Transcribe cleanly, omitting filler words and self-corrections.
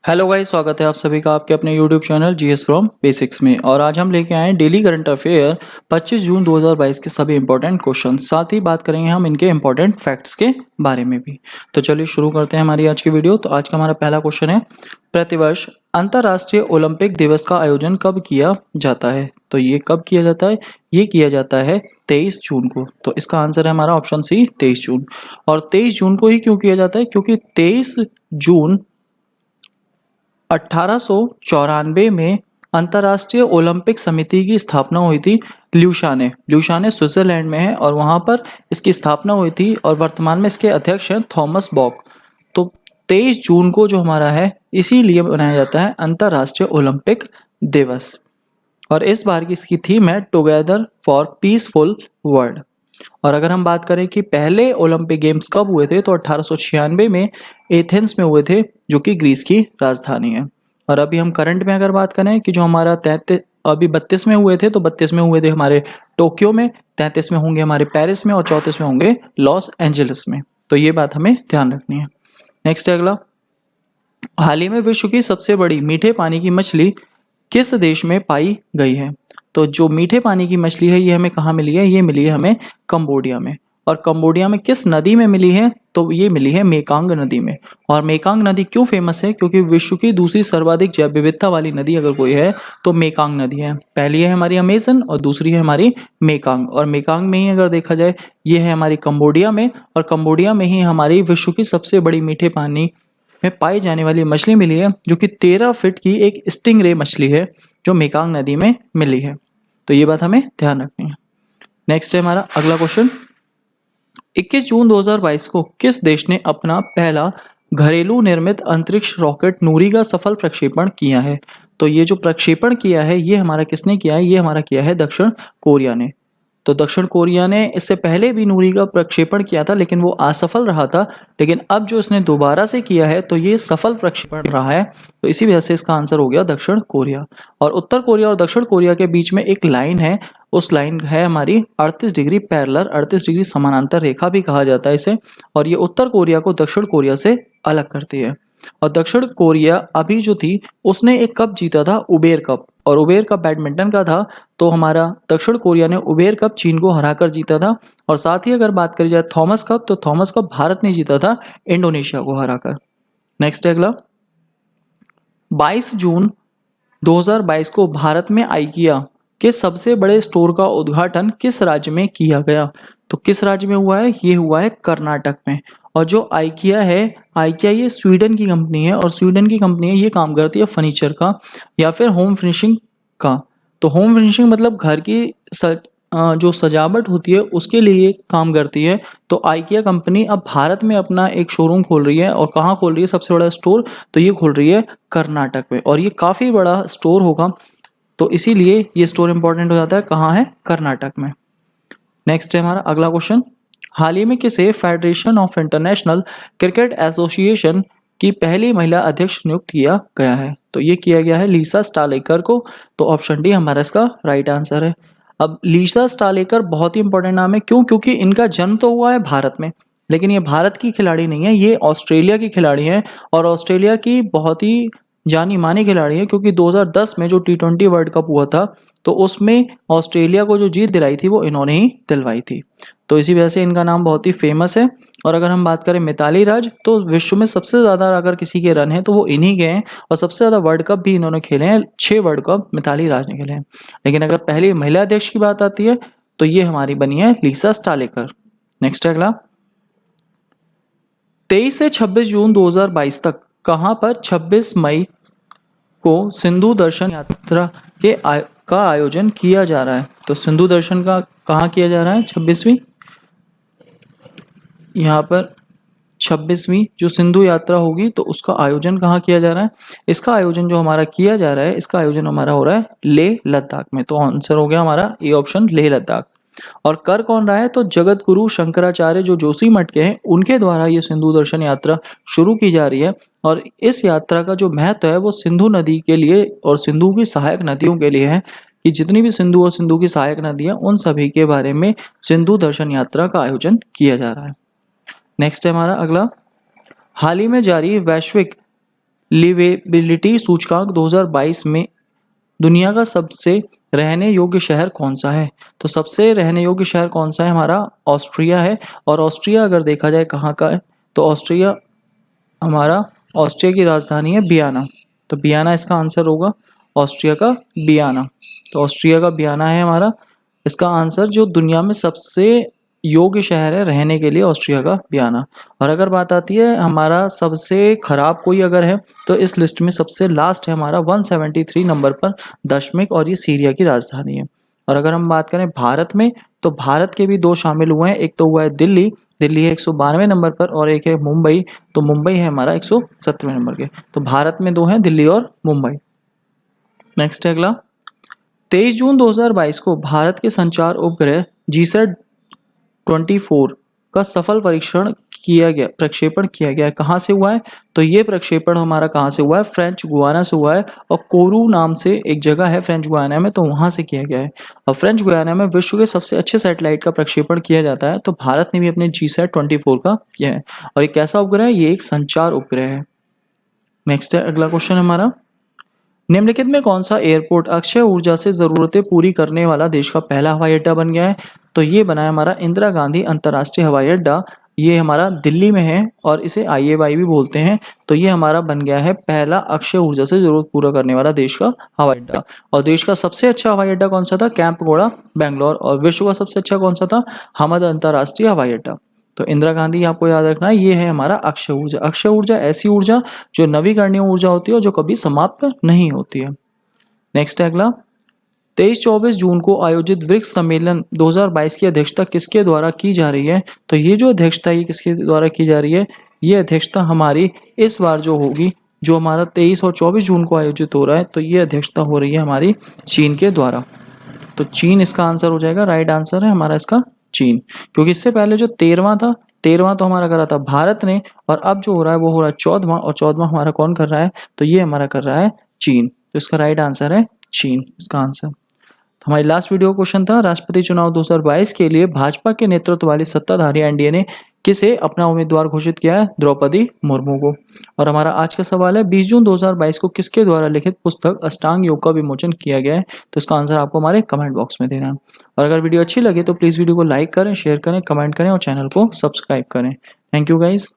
Hello guys, स्वागत है आप सभी का आपके अपने YouTube channel GS from basics में। और आज हम लेके आए हैं डेली करंट अफेयर 25 जून 2022 के सभी इंपॉर्टेंट क्वेश्चन, साथ ही बात करेंगे हम इनके इंपॉर्टेंट फैक्ट्स के बारे में भी। तो चलिए शुरू करते हैं हमारी आज की वीडियो। तो आज का हमारा पहला क्वेश्चन है, प्रतिवर्ष अंतर्राष्ट्रीय ओलंपिक दिवस का आयोजन कब किया जाता है? तो ये कब किया जाता है? ये किया जाता है 23 जून को। तो इसका आंसर है हमारा ऑप्शन सी, 23 जून। और 23 जून को ही क्यों किया जाता है? क्योंकि 23 जून 1894 में अंतर्राष्ट्रीय ओलंपिक समिति की स्थापना हुई थी। ल्यूशाने स्विट्जरलैंड में है और वहां पर इसकी स्थापना हुई थी और वर्तमान में इसके अध्यक्ष हैं थॉमस बॉक। तो 23 जून को जो हमारा है इसीलिए मनाया जाता है अंतर्राष्ट्रीय ओलंपिक दिवस। और इस बार की इसकी थीम है टुगेदर फॉर पीसफुल वर्ल्ड। और अगर हम बात करें कि पहले ओलंपिक गेम्स कब हुए थे, तो 1896 में एथेंस में हुए थे, जो कि ग्रीस की राजधानी है। और अभी हम करंट में अगर बात करें कि जो हमारा 33 अभी 32 में हुए थे, तो 32 में हुए थे हमारे टोक्यो में, 33 में होंगे हमारे पेरिस में और 34 में होंगे लॉस एंजलिस में। तो ये बात हमें ध्यान रखनी है। नेक्स्ट है अगला, हाल ही में विश्व की सबसे बड़ी मीठे पानी की मछली किस देश में पाई गई है? तो जो मीठे पानी की मछली है ये हमें कहाँ मिली है? ये मिली है हमें कंबोडिया में। और कंबोडिया में किस नदी में मिली है? तो ये मिली है मेकांग नदी में। और मेकांग नदी क्यों फेमस है? क्योंकि विश्व की दूसरी सर्वाधिक जैव विविधता वाली नदी अगर कोई है तो मेकांग नदी है। पहली है हमारी अमेजन और दूसरी है हमारी मेकांग। और मेकांग में ही अगर देखा जाए ये है हमारी कंबोडिया में, और कंबोडिया में ही हमारी विश्व की सबसे बड़ी मीठे पानी में पाई जाने वाली मछली मिली है, जो कि 13 फीट की एक स्टिंगरे मछली है जो मेकांग नदी में मिली है। तो ये बात हमें ध्यान रखनी है। नेक्स्ट है हमारा अगला क्वेश्चन, 21 जून 2022 को किस देश ने अपना पहला घरेलू निर्मित अंतरिक्ष रॉकेट नूरी का सफल प्रक्षेपण किया है? तो ये जो प्रक्षेपण किया है ये हमारा किसने किया है? ये हमारा किया है दक्षिण कोरिया ने। तो दक्षिण कोरिया ने इससे पहले भी नूरी का प्रक्षेपण किया था, लेकिन वो असफल रहा था। लेकिन अब जो इसने दोबारा से किया है तो ये सफल प्रक्षेपण रहा है। तो इसी वजह से इसका आंसर हो गया दक्षिण कोरिया। और उत्तर कोरिया और दक्षिण कोरिया के बीच में एक लाइन है, उस लाइन है हमारी 38 डिग्री पैरेलल, 38 डिग्री समानांतर रेखा भी कहा जाता है इसे। और ये उत्तर कोरिया को दक्षिण कोरिया से अलग करती है। और दक्षिण कोरिया अभी जो थी उसने एक कप जीता था, उबेर कप, और उबेर कप बैडमिंटन का था। तो हमारा दक्षिण कोरिया ने उबेर कप चीन को हराकर जीता था। और साथ ही अगर बात करी जाए थॉमस कप, तो थॉमस कप भारत ने जीता था इंडोनेशिया को हराकर। नेक्स्ट है अगला, 22 जून 2022 को भारत में आइकिया के सबसे बड़े स्टोर का उद्घाटन किस राज्य में किया गया? तो किस राज्य में हुआ है? ये हुआ है कर्नाटक में। और जो आइकिया है, आइकिया ये स्वीडन की कंपनी है, और स्वीडन की कंपनी है, ये काम करती है फर्नीचर का या फिर होम फिनिशिंग का। तो होम फिनिशिंग मतलब घर की जो सजावट होती है उसके लिए काम करती है। तो आइकिया कंपनी अब भारत में अपना एक शोरूम खोल रही है। और कहाँ खोल रही है सबसे बड़ा स्टोर? तो ये खोल रही है कर्नाटक में, और ये काफ़ी बड़ा स्टोर होगा। तो इसीलिए ये स्टोर इंपॉर्टेंट हो जाता है। कहाँ है? कर्नाटक में। नेक्स्ट है हमारा अगला क्वेश्चन, हाल ही में किसे federation of international cricket association की पहली महिला अध्यक्ष नियुक्त किया गया है? तो ये किया गया है लीसा स्टालेकर को। तो ऑप्शन डी हमारा इसका राइट आंसर है। अब लीसा स्टालेकर बहुत ही इंपॉर्टेंट नाम है। क्यों? क्योंकि इनका जन्म तो हुआ है भारत में, लेकिन ये भारत की खिलाड़ी नहीं है, ये ऑस्ट्रेलिया की खिलाड़ी हैं। और ऑस्ट्रेलिया की बहुत ही जानी मानी खिलाड़ी है, क्योंकि 2010 में जो T20 वर्ल्ड कप हुआ था तो उसमें ऑस्ट्रेलिया को जो जीत दिलाई थी वो इन्होंने ही दिलवाई थी। तो इसी वजह से इनका नाम बहुत ही फेमस है। और अगर हम बात करें मिताली राज, तो विश्व में सबसे ज़्यादा अगर किसी के रन हैं तो वो इन्हीं के हैं। और सबसे ज़्यादा वर्ल्ड कप भी इन्होंने खेले हैं, 6 वर्ल्ड कप मिताली राज ने खेले हैं। लेकिन अगर पहली महिला अध्यक्ष की बात आती है तो ये हमारी बनी है लीसा स्टालेकर। नेक्स्ट है अगला, 23 से 26 जून 2022 तक कहाँ पर 26 मई को सिंधु दर्शन यात्रा का आयोजन किया जा रहा है? तो सिंधु दर्शन का कहाँ किया जा रहा है? 26वीं, यहाँ पर 26वीं जो सिंधु यात्रा होगी तो उसका आयोजन कहाँ किया जा रहा है? इसका आयोजन जो हमारा किया जा रहा है, इसका आयोजन हमारा हो रहा है लेह लद्दाख में। तो आंसर हो गया हमारा ए ऑप्शन, लेह लद्दाख। और कर कौन रहा है? तो जगत गुरु शंकराचार्य जो जोशी मठ के हैं उनके द्वारा ये सिंधु दर्शन यात्रा शुरू की जा रही है। और इस यात्रा का जो महत्व है वो सिंधु नदी के लिए और सिंधु की सहायक नदियों के लिए है, कि जितनी भी सिंधु और सिंधु की सहायक नदी है उन सभी के बारे में सिंधु दर्शन यात्रा का आयोजन किया जा रहा है। नेक्स्ट है हमारा अगला, हाल ही में जारी वैश्विक लिवेबिलिटी सूचकांक 2022 में दुनिया का सबसे रहने योग्य शहर कौन सा है? तो सबसे रहने योग्य शहर कौन सा है? हमारा ऑस्ट्रिया है। और ऑस्ट्रिया अगर देखा जाए कहाँ का है, तो ऑस्ट्रिया हमारा ऑस्ट्रिया की राजधानी है वियना। तो वियना इसका आंसर होगा, ऑस्ट्रिया का वियना। तो ऑस्ट्रिया का वियना है हमारा इसका आंसर, जो दुनिया में सबसे योग्य शहर है रहने के लिए, ऑस्ट्रिया का वियना। और अगर बात आती है हमारा सबसे खराब कोई अगर है, तो इस लिस्ट में सबसे लास्ट है हमारा 173 नंबर पर दशमिक, और ये सीरिया की राजधानी है। और अगर हम बात करें भारत में, तो भारत के भी दो शामिल हुए हैं। एक तो हुआ है दिल्ली, दिल्ली है 192 नंबर पर, और एक है मुंबई, तो मुंबई है हमारा 170 नंबर के। तो भारत में दो हैं, दिल्ली और मुंबई। नेक्स्ट है अगला, 23 जून 2022 को भारत के संचार उपग्रह जीसैट 24 का सफल प्रक्षेपण किया गया है। कहाँ से हुआ है? तो ये प्रक्षेपण हमारा कहाँ से हुआ है? फ्रेंच गुयाना से हुआ है, और कोरू नाम से एक जगह है फ्रेंच गुयाना में, तो वहां से किया गया है। और फ्रेंच गुयाना में विश्व के सबसे अच्छे सैटेलाइट का प्रक्षेपण किया जाता है, तो भारत ने भी अपने जीसैट 24 का किया है। और ये कैसा उपग्रह है? ये एक संचार उपग्रह है। नेक्स्ट है अगला क्वेश्चन हमारा, निम्नलिखित में कौन सा एयरपोर्ट अक्षय ऊर्जा से जरूरतें पूरी करने वाला देश का पहला हवाई अड्डा बन गया है? तो ये बना है हमारा इंदिरा गांधी अंतर्राष्ट्रीय हवाई अड्डा। ये हमारा दिल्ली में है, और इसे IAY भी बोलते हैं। तो ये हमारा बन गया है पहला अक्षय ऊर्जा से जरूरत पूरा करने वाला देश का हवाई अड्डा। और देश का सबसे अच्छा हवाई अड्डा कौन सा था? कैंपगोड़ा बेंगलोर। और विश्व का सबसे अच्छा कौन सा था? हमद अंतर्राष्ट्रीय हवाई अड्डा। तो इंदिरा गांधी आपको याद रखना है, ये है हमारा अक्षय ऊर्जा। अक्षय ऊर्जा ऐसी ऊर्जा जो नवीकरणीय ऊर्जा होती है और जो कभी समाप्त नहीं होती है। नेक्स्ट है अगला, 23-24 जून को आयोजित ब्रिक्स सम्मेलन 2022 की अध्यक्षता किसके द्वारा की जा रही है? तो ये जो अध्यक्षता ये किसके द्वारा की जा रही है? ये अध्यक्षता हमारी इस बार जो होगी, जो हमारा 23 और 24 जून को आयोजित हो रहा है, तो ये अध्यक्षता हो रही है हमारी चीन के द्वारा। तो चीन इसका आंसर हो जाएगा, राइट आंसर है हमारा इसका चीन। क्योंकि इससे पहले जो 13वां था, 13वां तो हमारा करा था भारत ने, और अब जो हो रहा है वो हो रहा है 14वां, और 14वां हमारा कौन कर रहा है? तो ये हमारा कर रहा है चीन। तो इसका राइट आंसर है चीन, इसका आंसर। तो हमारी लास्ट वीडियो क्वेश्चन था, राष्ट्रपति चुनाव 2022 के लिए भाजपा के नेतृत्व वाली सत्ताधारी एनडीए ने किसे अपना उम्मीदवार घोषित किया है? द्रौपदी मुर्मू को। और हमारा आज का सवाल है, 20 जून 2022 को किसके द्वारा लिखित पुस्तक अष्टांग योग का विमोचन किया गया है? तो इसका आंसर आपको हमारे कमेंट बॉक्स में देना है। और अगर वीडियो अच्छी लगे तो प्लीज़ वीडियो को लाइक करें, शेयर करें, कमेंट करें और चैनल को सब्सक्राइब करें। Thank you guys.